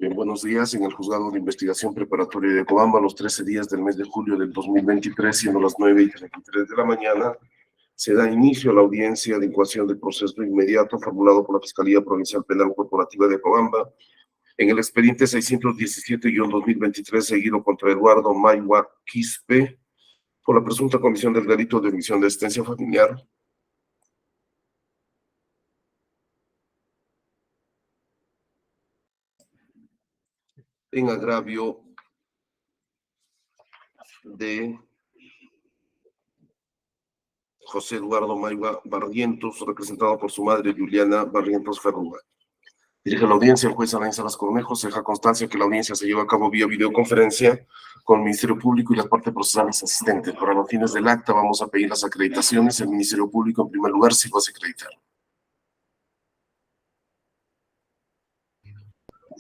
Bien, buenos días. En el Juzgado de Investigación Preparatoria de Cobamba, los 13 días del mes de julio del 2023, siendo las 9:33 de la mañana, se da inicio a la audiencia de incoación del proceso inmediato formulado por la Fiscalía Provincial Penal Corporativa de Cobamba en el expediente 617-2023, seguido contra Eduardo Maywa Quispe por la presunta comisión del delito de omisión de asistencia familiar, en agravio de José Eduardo Maywa Barrientos, representado por su madre Juliana Barrientos Ferrúa. Dirige la audiencia el juez Alain Salas Cornejo. Se deja constancia que la audiencia se lleva a cabo vía videoconferencia con el Ministerio Público y la parte procesal asistente. Para los fines del acta vamos a pedir las acreditaciones. El Ministerio Público, en primer lugar, sí va a acreditar.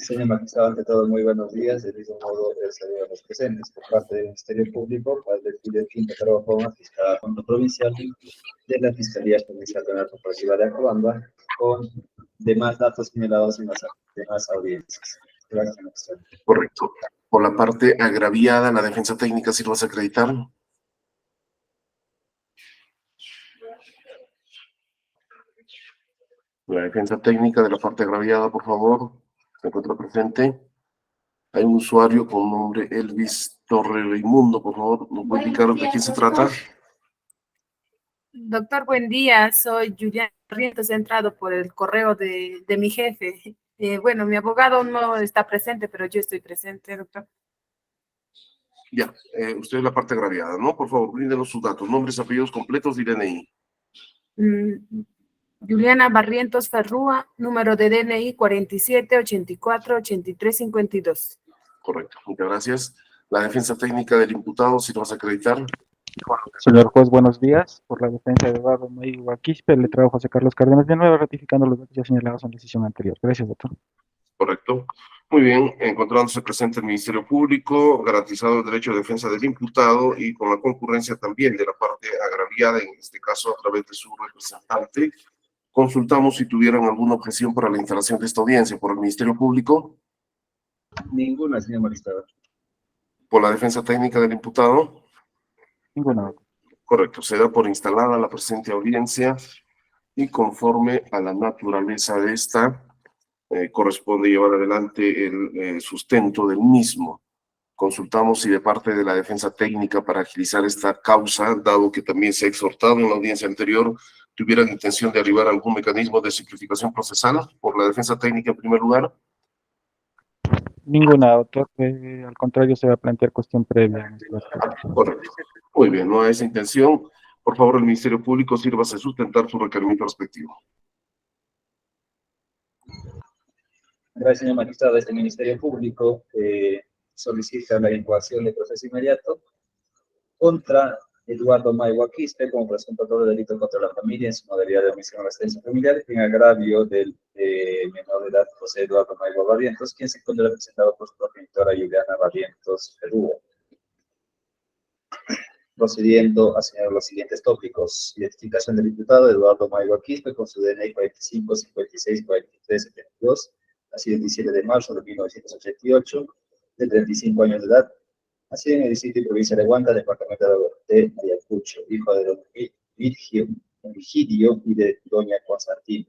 Señor magistrado, ante todo, muy buenos días. De mismo modo, saludo a los presentes por parte del Ministerio Público, para el Fidel Quinto Carvajal, fiscal fondo provincial de la Fiscalía Provincial Penal Corporativa de Cobamba, con demás datos señalados en las demás audiencias. Gracias, magistrado. Correcto. Por la parte agraviada, la defensa técnica, ¿sí lo vas a acreditar? La defensa técnica de la parte agraviada, por favor, se encuentra presente. Hay un usuario con nombre Elvis Torre Raimundo, por favor, ¿nos puede indicar de quién se trata? Doctor, buen día. Soy Juliana Barrientos, he entrado por el correo de mi jefe. Bueno, mi abogado no está presente, pero yo estoy presente, doctor. Ya, usted es la parte agraviada, ¿no? Por favor, bríndenos sus datos, nombres, apellidos completos y DNI. Juliana Barrientos Ferrúa, número de DNI 47848352. Correcto, muchas gracias. La defensa técnica del imputado, ¿si lo vas a acreditar? Señor juez, buenos días. Por la defensa de Eduardo Maywa Quispe, le traigo José Carlos Cárdenas de nuevo, ratificando los datos ya señalados en la decisión anterior. Gracias, doctor. Correcto. Muy bien, encontrándose presente el Ministerio Público, garantizado el derecho de defensa del imputado y con la concurrencia también de la parte agraviada, en este caso a través de su representante, consultamos si tuvieran alguna objeción para la instalación de esta audiencia por el Ministerio Público. Ninguna, señor magistrado. Por la defensa técnica del imputado. Ninguna. Correcto, se da por instalada la presente audiencia y conforme a la naturaleza de esta, corresponde llevar adelante el sustento del mismo. Consultamos si de parte de la defensa técnica para agilizar esta causa, dado que también se ha exhortado en la audiencia anterior, tuvieran intención de arribar a algún mecanismo de simplificación procesal por la defensa técnica en primer lugar. Ninguna, doctor. Al contrario, se va a plantear cuestión previa. Correcto. Muy bien, no hay esa intención. Por favor, el Ministerio Público sírvase a sustentar su requerimiento respectivo. Gracias, señor magistrado. Este Ministerio Público solicita la incoación de proceso inmediato contra Eduardo Maywa Quispe como presunto autor de delito contra la familia en su modalidad de omisión de asistencia familiar en agravio del menor de edad José Eduardo Maywa Barrientos, quien se encuentra representado por su progenitora Juliana Barrientos Ferrúa. Procediendo a señalar los siguientes tópicos: identificación del imputado Eduardo Maywa Quispe con su DNI 45 56 43 72, nacido el 17 de marzo de 1988, de 35 años de edad, nacido en el distrito y provincia de Huanta, departamento de Ayacucho, hijo de don Virgilio y de doña Constantina.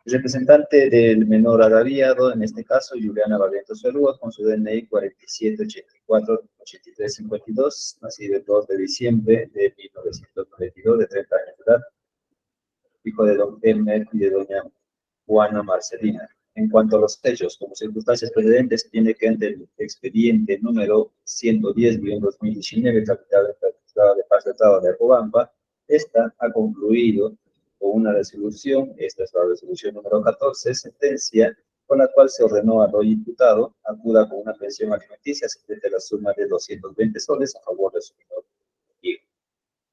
El representante del menor agraviado, en este caso, Juliana Barrientos Ferrúa, con su DNI 4784-8352, nacido el 2 de diciembre de 1992, de 30 años de edad, hijo de don Emmer y de doña Juana Marcelina. En cuanto a los hechos, como circunstancias precedentes, se tiene que ante el expediente número 110-2019, tramitado en el Estado de Paz del Estado de Cobamba, esta ha concluido con una resolución, esta es la resolución número 14, sentencia, con la cual se ordenó al hoy imputado acuda con una pensión alimenticia de la suma de 220 soles a favor de su menor hijo.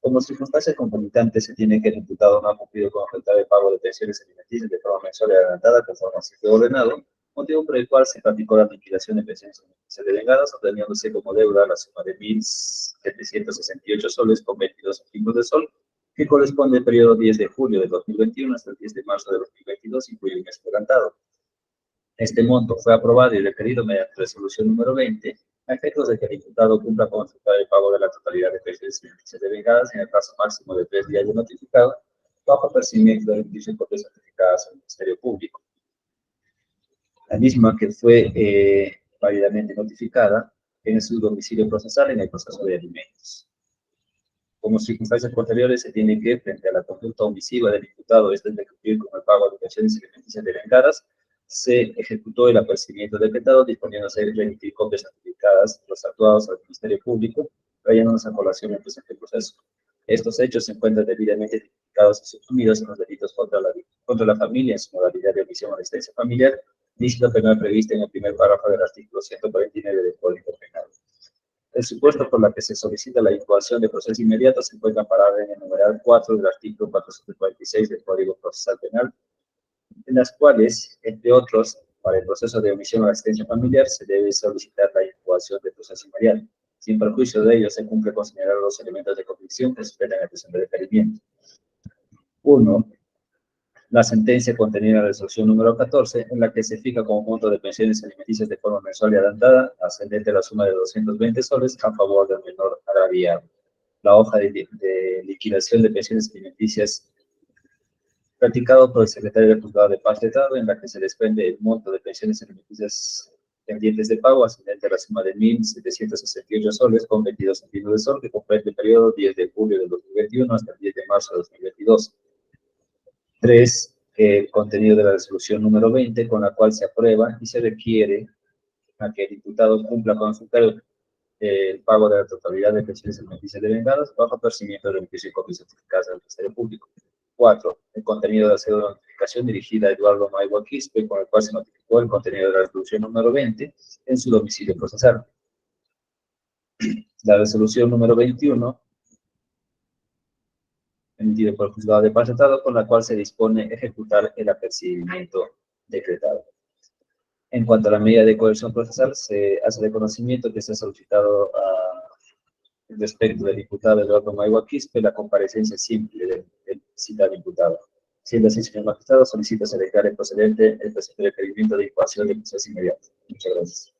Como circunstancias concomitantes, se tiene que el imputado no ha cumplido con ofertar el pago de pensiones alimenticias de forma mensual y adelantada conforme se fue ordenado, motivo por el cual se practicó la liquidación de pensiones alimenticias devengadas, obteniéndose como deuda la suma de 1.768 soles con 22 centavos de sol, que corresponde al periodo 10 de julio de 2021 hasta el 10 de marzo de 2022, incluye un mes adelantado. Este monto fue aprobado y requerido mediante resolución número 20, a efectos de que el imputado cumpla con el pago de la totalidad de pensiones alimenticias devengadas en el plazo máximo de 3 días de notificado, bajo apercibimiento de beneficios copias certificadas al Ministerio Público. La misma que fue válidamente notificada en su domicilio procesal en el proceso de alimentos. Como circunstancias posteriores, se tiene que, frente a la conducta omisiva del imputado, es de cumplir con el pago de pensiones alimenticias devengadas, se ejecutó el apercibimiento decretado, disponiéndose de remitir copias certificadas los actuados al Ministerio Público, trayéndonos a colación el presente proceso. Estos hechos se encuentran debidamente tipificados y subsumidos en los delitos contra la familia en su modalidad de omisión o asistencia familiar, lícito penal prevista en el primer párrafo del artículo 149 del Código Penal. El supuesto por la que se solicita la incoación de proceso inmediato se encuentra amparado en el numeral 4 del artículo 446 del Código Procesal Penal, en las cuales, entre otros, para el proceso de omisión o asistencia familiar se debe solicitar la incoación de proceso inmediato. Sin perjuicio de ello, se cumple con señalar los elementos de convicción que superan el presente requerimiento. 1. La sentencia contenida en la resolución número 14, en la que se fija como monto de pensiones alimenticias de forma mensual y adelantada, ascendente a la suma de 220 soles a favor del menor agraviado. La hoja de liquidación de pensiones alimenticias practicado por el secretario del Juzgado de Paz Letrado, en la que se desprende el monto de pensiones alimenticias pendientes de pago, ascendente a la suma de 1.768 soles con 22 centavos de sol, que comprende el periodo 10 de julio del 2021 hasta el 10 de marzo de 2022. 3. Contenido de la resolución número 20, con la cual se aprueba y se requiere a que el diputado cumpla con su cargo el pago de la totalidad de pensiones alimenticias devengadas bajo apercibimiento de beneficio y copias certificadas del Ministerio Público. 4. El contenido de la cédula de notificación dirigida a Eduardo Maiwa Quispe, con el cual se notificó el contenido de la resolución número 20 en su domicilio procesal. La resolución número 21, emitida por el Juzgado de Paz Letrado, con la cual se dispone ejecutar el apercibimiento decretado. En cuanto a la medida de coerción procesal, se hace reconocimiento que se ha solicitado respecto del diputado Eduardo Maiwa Quispe la comparecencia simple del citado imputado. Siendo así, señor magistrado, solicito se declare procedente el presente requerimiento de incoación de proceso inmediato. Muchas gracias.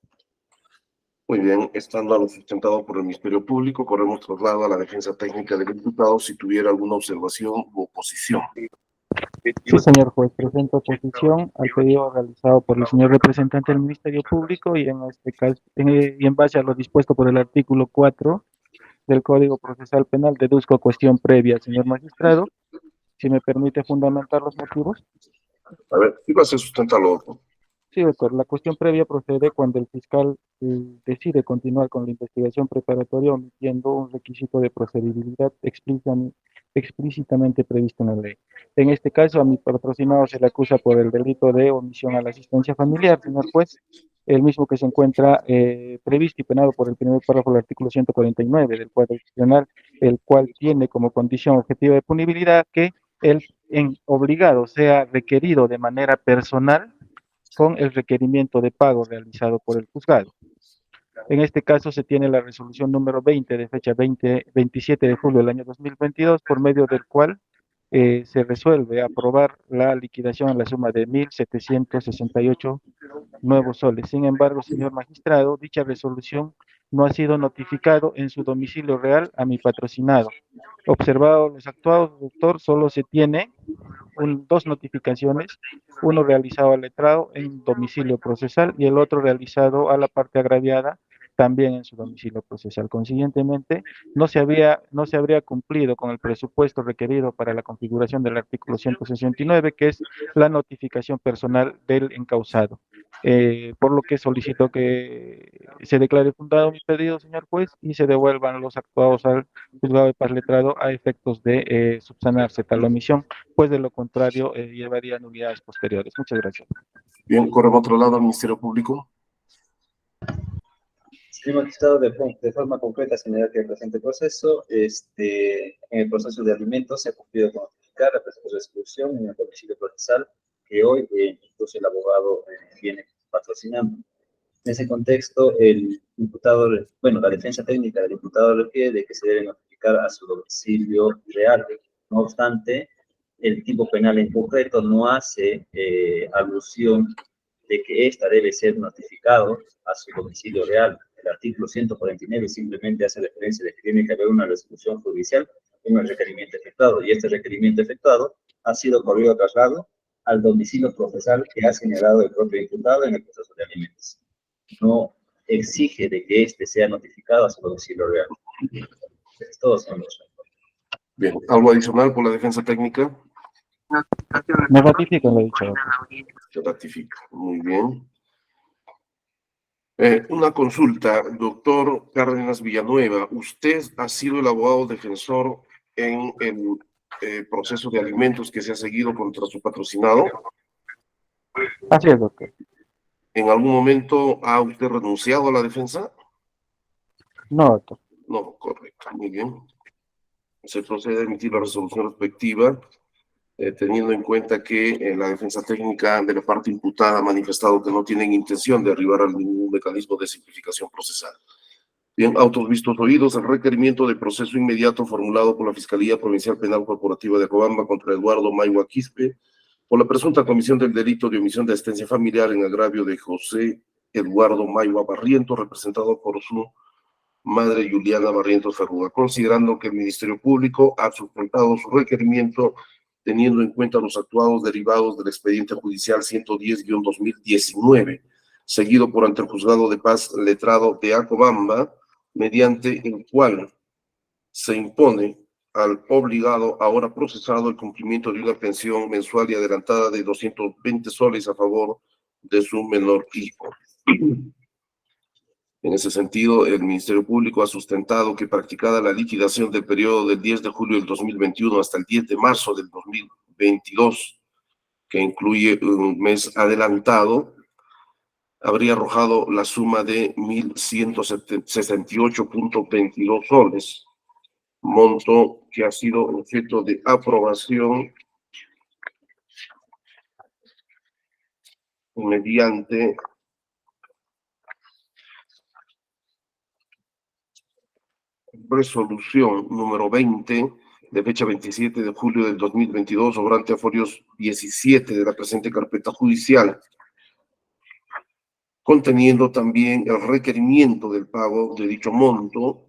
Muy bien, estando a lo sustentado por el Ministerio Público, corremos traslado a la defensa técnica del imputado si tuviera alguna observación u oposición. Sí, señor juez, presento oposición al pedido realizado por el señor representante del Ministerio Público y en este caso, y en base a lo dispuesto por el artículo 4 del Código Procesal Penal, deduzco cuestión previa, señor magistrado. Si me permite fundamentar los motivos. A ver, iba se sustenta lo otro. Sí, doctor. La cuestión previa procede cuando el fiscal decide continuar con la investigación preparatoria omitiendo un requisito de procedibilidad explícitamente previsto en la ley. En este caso, a mi patrocinado se le acusa por el delito de omisión a la asistencia familiar, señor juez, el mismo que se encuentra previsto y penado por el primer párrafo del artículo 149 del Código Penal, el cual tiene como condición objetiva de punibilidad que el obligado sea requerido de manera personal con el requerimiento de pago realizado por el juzgado. En este caso se tiene la resolución número 20 de fecha 27 de julio del año 2022, por medio del cual se resuelve aprobar la liquidación en la suma de 1.768 nuevos soles. Sin embargo, señor magistrado, dicha resolución no ha sido notificado en su domicilio real a mi patrocinado. Observado los actuados, doctor, solo se tiene dos notificaciones, uno realizado al letrado en domicilio procesal y el otro realizado a la parte agraviada también en su domicilio procesal. Consiguientemente, no se habría cumplido con el presupuesto requerido para la configuración del artículo 169, que es la notificación personal del encausado. Por lo que solicito que se declare fundado mi pedido, señor juez, y se devuelvan los actuados al Juzgado de Paz Letrado a efectos de subsanarse tal omisión, pues de lo contrario llevaría a nulidades posteriores. Muchas gracias. Bien, corremos otro lado al Ministerio Público. Señor magistrado, de forma concreta señalar que el presente proceso, en el proceso de alimentos se ha cumplido con notificar la presente resolución en el domicilio procesal que hoy incluso el abogado viene patrocinando. En ese contexto, el imputado, bueno, la defensa técnica del imputado requiere de que se debe notificar a su domicilio real. No obstante, el tipo penal en concreto no hace alusión de que ésta debe ser notificado a su domicilio real. El artículo 149 simplemente hace referencia de que tiene que haber una resolución judicial, un requerimiento efectuado, y este requerimiento efectuado ha sido corrido traslado al domicilio procesal que ha señalado el propio imputado en el proceso de alimentos. No exige de que éste sea notificado a su domicilio real. Todos son los. Bien, ¿algo adicional por la defensa técnica? Me ratifican lo dicho. Se ratifica. Muy bien. Una consulta, doctor Cárdenas Villanueva. Usted ha sido el abogado defensor en el proceso de alimentos que se ha seguido contra su patrocinado. Así es, doctor. ¿En algún momento ha usted renunciado a la defensa? No, doctor. No, correcto. Muy bien. Se procede a emitir la resolución respectiva, teniendo en cuenta que la defensa técnica de la parte imputada ha manifestado que no tienen intención de arribar a ningún mecanismo de simplificación procesal. Bien, autos vistos oídos, el requerimiento de proceso inmediato formulado por la Fiscalía Provincial Penal Corporativa de Cobamba contra Eduardo Maiwa Quispe por la presunta comisión del delito de omisión de asistencia familiar en agravio de José Eduardo Maiwa Barrientos, representado por su madre Juliana Barrientos Ferruga, considerando que el Ministerio Público ha sustentado su requerimiento teniendo en cuenta los actuados derivados del expediente judicial 110-2019, seguido por ante el Juzgado de Paz Letrado de Acobamba, mediante el cual se impone al obligado ahora procesado el cumplimiento de una pensión mensual y adelantada de 220 soles a favor de su menor hijo. En ese sentido, el Ministerio Público ha sustentado que practicada la liquidación del periodo del 10 de julio del 2021 hasta el 10 de marzo del 2022, que incluye un mes adelantado, habría arrojado la suma de 1.168.22 soles, monto que ha sido objeto de aprobación mediante resolución número 20 de fecha 27 de julio del 2022, obrante a folios 17 de la presente carpeta judicial, conteniendo también el requerimiento del pago de dicho monto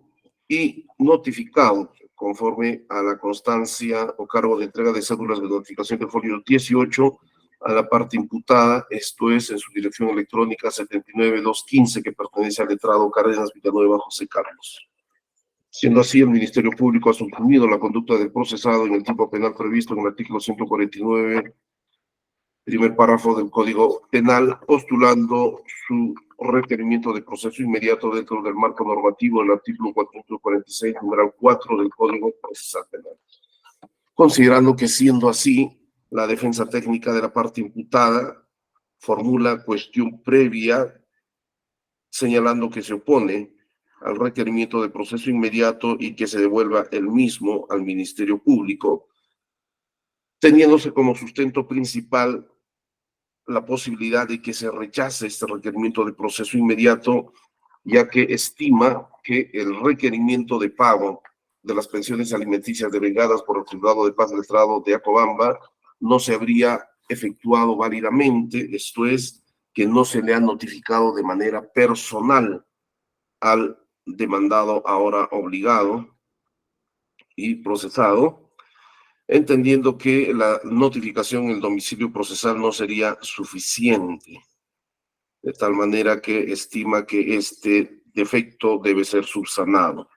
y notificado conforme a la constancia o cargo de entrega de cédulas de notificación de folio 18 a la parte imputada, esto es en su dirección electrónica 79215, que pertenece al letrado Cárdenas Villanueva José Carlos. Siendo así, el Ministerio Público ha suprimido la conducta del procesado en el tipo penal previsto en el artículo 149, primer párrafo del Código Penal, postulando su requerimiento de proceso inmediato dentro del marco normativo del artículo 446, numeral 4 del Código Procesal Penal. Considerando que, siendo así, la defensa técnica de la parte imputada formula cuestión previa señalando que se opone al requerimiento de proceso inmediato y que se devuelva el mismo al Ministerio Público, teniéndose como sustento principal la posibilidad de que se rechace este requerimiento de proceso inmediato, ya que estima que el requerimiento de pago de las pensiones alimenticias devengadas por el Juzgado de Paz Letrado de Acobamba no se habría efectuado válidamente, esto es, que no se le ha notificado de manera personal al demandado ahora obligado y procesado, entendiendo que la notificación en el domicilio procesal no sería suficiente, de tal manera que estima que este defecto debe ser subsanado.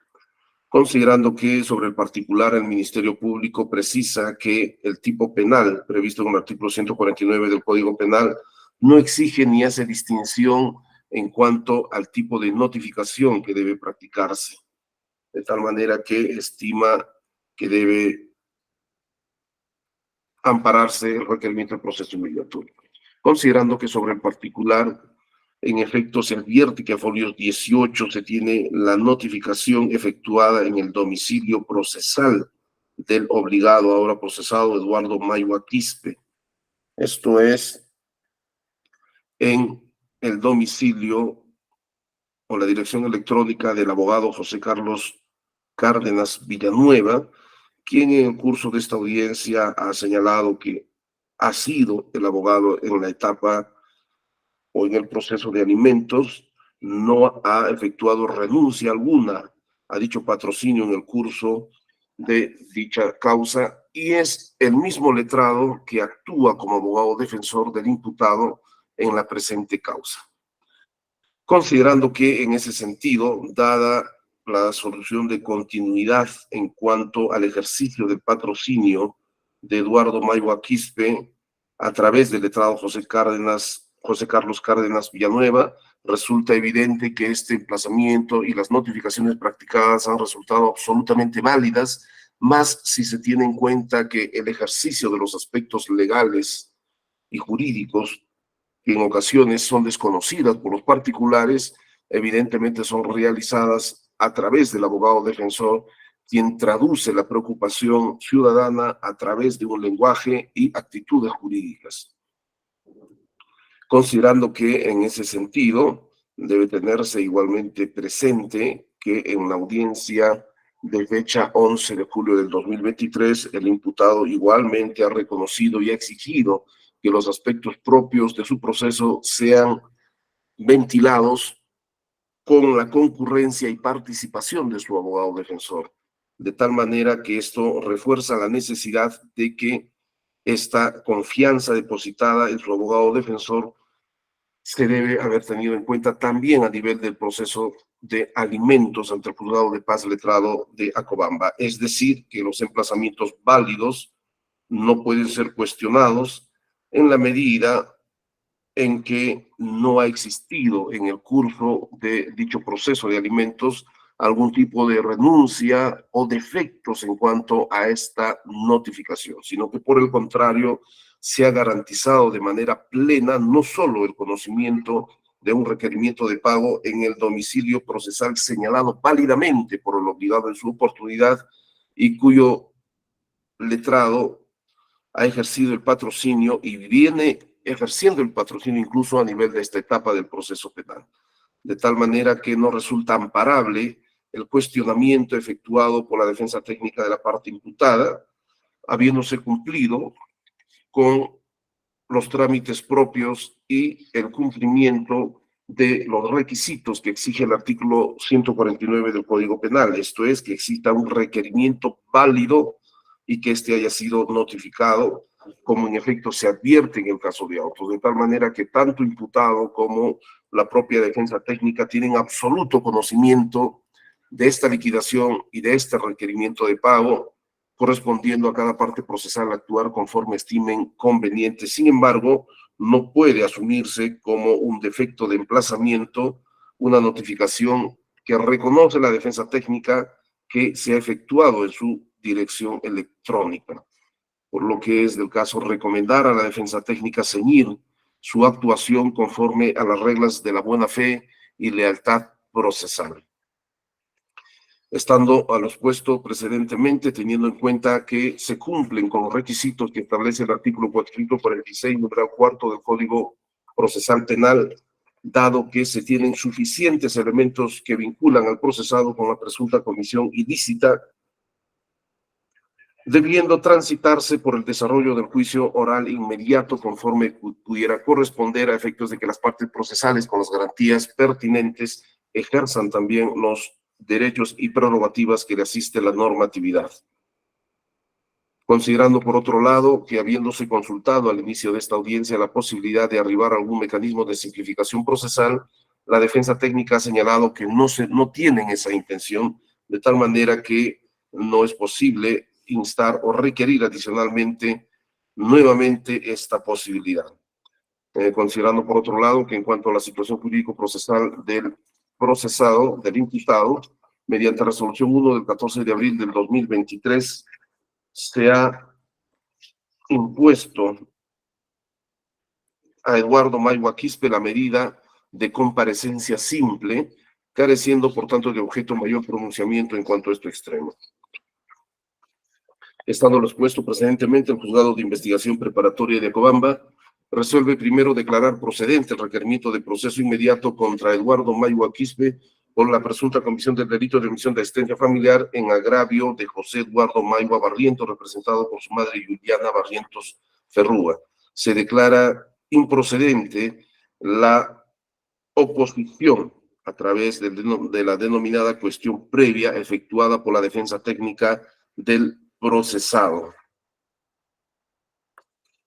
Considerando que sobre el particular el Ministerio Público precisa que el tipo penal previsto en el artículo 149 del Código Penal no exige ni hace distinción en cuanto al tipo de notificación que debe practicarse, de tal manera que estima que debe ampararse el requerimiento del proceso inmediato. Considerando que sobre el particular, en efecto, se advierte que a folios 18 se tiene la notificación efectuada en el domicilio procesal del obligado, ahora procesado, Eduardo Maiwa Quispe. Esto es en el domicilio o la dirección electrónica del abogado José Carlos Cárdenas Villanueva, quien en el curso de esta audiencia ha señalado que ha sido el abogado en la etapa o en el proceso de alimentos no ha efectuado renuncia alguna a dicho patrocinio en el curso de dicha causa y es el mismo letrado que actúa como abogado defensor del imputado en la presente causa. Considerando que en ese sentido, dada la solución de continuidad en cuanto al ejercicio del patrocinio de Eduardo Maiwa Quispe a través del letrado José Carlos Cárdenas Villanueva, resulta evidente que este emplazamiento y las notificaciones practicadas han resultado absolutamente válidas, más si se tiene en cuenta que el ejercicio de los aspectos legales y jurídicos que en ocasiones son desconocidas por los particulares, evidentemente son realizadas a través del abogado defensor, quien traduce la preocupación ciudadana a través de un lenguaje y actitudes jurídicas. Considerando que en ese sentido debe tenerse igualmente presente que en la audiencia de fecha 11 de julio del 2023, el imputado igualmente ha reconocido y ha exigido que los aspectos propios de su proceso sean ventilados con la concurrencia y participación de su abogado defensor, de tal manera que esto refuerza la necesidad de que esta confianza depositada en su abogado defensor se debe haber tenido en cuenta también a nivel del proceso de alimentos ante el Juzgado de Paz Letrado de Acobamba. Es decir, que los emplazamientos válidos no pueden ser cuestionados en la medida en que no ha existido en el curso de dicho proceso de alimentos algún tipo de renuncia o defectos en cuanto a esta notificación, sino que por el contrario se ha garantizado de manera plena no solo el conocimiento de un requerimiento de pago en el domicilio procesal señalado válidamente por el obligado en su oportunidad y cuyo letrado ha ejercido el patrocinio y viene ejerciendo el patrocinio incluso a nivel de esta etapa del proceso penal, de tal manera que no resulta amparable el cuestionamiento efectuado por la defensa técnica de la parte imputada, habiéndose cumplido con los trámites propios y el cumplimiento de los requisitos que exige el artículo 149 del Código Penal, esto es, que exista un requerimiento válido y que éste haya sido notificado, como en efecto se advierte en el caso de autos, de tal manera que tanto imputado como la propia defensa técnica tienen absoluto conocimiento de esta liquidación y de este requerimiento de pago, correspondiendo a cada parte procesal actuar conforme estimen conveniente. Sin embargo, no puede asumirse como un defecto de emplazamiento una notificación que reconoce la defensa técnica que se ha efectuado en su dirección electrónica, por lo que es del caso recomendar a la defensa técnica ceñir su actuación conforme a las reglas de la buena fe y lealtad procesal. Estando a lo expuesto precedentemente, teniendo en cuenta que se cumplen con los requisitos que establece el artículo 446, numeral cuarto del Código Procesal Penal, dado que se tienen suficientes elementos que vinculan al procesado con la presunta comisión ilícita, debiendo transitarse por el desarrollo del juicio oral inmediato conforme pudiera corresponder a efectos de que las partes procesales con las garantías pertinentes ejerzan también los derechos y prerrogativas que le asiste la normatividad. Considerando, por otro lado, que habiéndose consultado al inicio de esta audiencia la posibilidad de arribar a algún mecanismo de simplificación procesal, la defensa técnica ha señalado que no tienen esa intención, de tal manera que no es posible instar o requerir adicionalmente nuevamente esta posibilidad. Considerando, por otro lado, que en cuanto a la situación jurídico-procesal del procesado, del imputado, mediante resolución 1 del 14 de abril del 2023, se ha impuesto a Eduardo Maiwa Quispe la medida de comparecencia simple, careciendo, por tanto, de objeto mayor pronunciamiento en cuanto a este extremo. Estando lo expuesto precedentemente, el Juzgado de Investigación Preparatoria de Acobamba resuelve primero declarar procedente el requerimiento de proceso inmediato contra Eduardo Maiwa Quispe por la presunta comisión del delito de omisión de asistencia familiar en agravio de José Eduardo Maiwa Barrientos, representado por su madre Juliana Barrientos Ferrúa. Se declara improcedente la oposición a través de la denominada cuestión previa efectuada por la defensa técnica del procesado.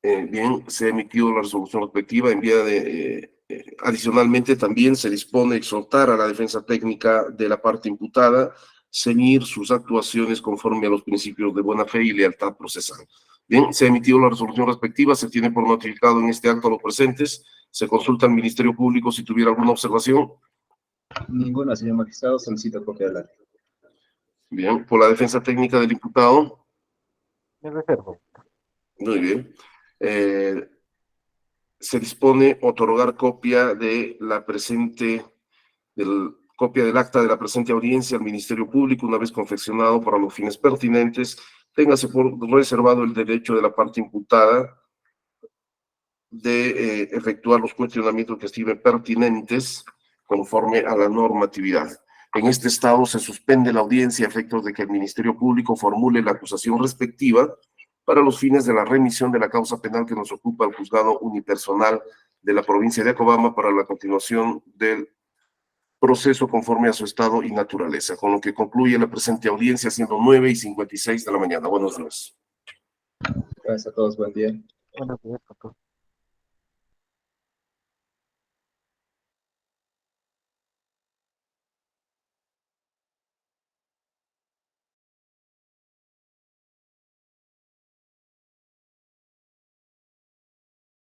Bien, se ha emitido la resolución respectiva enviada adicionalmente, también se dispone exhortar a la defensa técnica de la parte imputada ceñir sus actuaciones conforme a los principios de buena fe y lealtad procesal. Bien, se ha emitido la resolución respectiva, se tiene por notificado en este acto a los presentes, se consulta al Ministerio Público si tuviera alguna observación. Ninguna, señor magistrado, solicito copia del acta. Bien, por la defensa técnica del imputado. Me reservo. Muy bien. Se dispone otorgar copia de la presente, copia del acta de la presente audiencia al Ministerio Público una vez confeccionado para los fines pertinentes. Téngase por reservado el derecho de la parte imputada de efectuar los cuestionamientos que estimen pertinentes conforme a la normatividad. En este estado se suspende la audiencia a efectos de que el Ministerio Público formule la acusación respectiva para los fines de la remisión de la causa penal que nos ocupa el juzgado unipersonal de la provincia de Acobamba para la continuación del proceso conforme a su estado y naturaleza, con lo que concluye la presente audiencia siendo 9:56 de la mañana. Buenos días. Gracias a todos, buen día. Buenos días, doctor.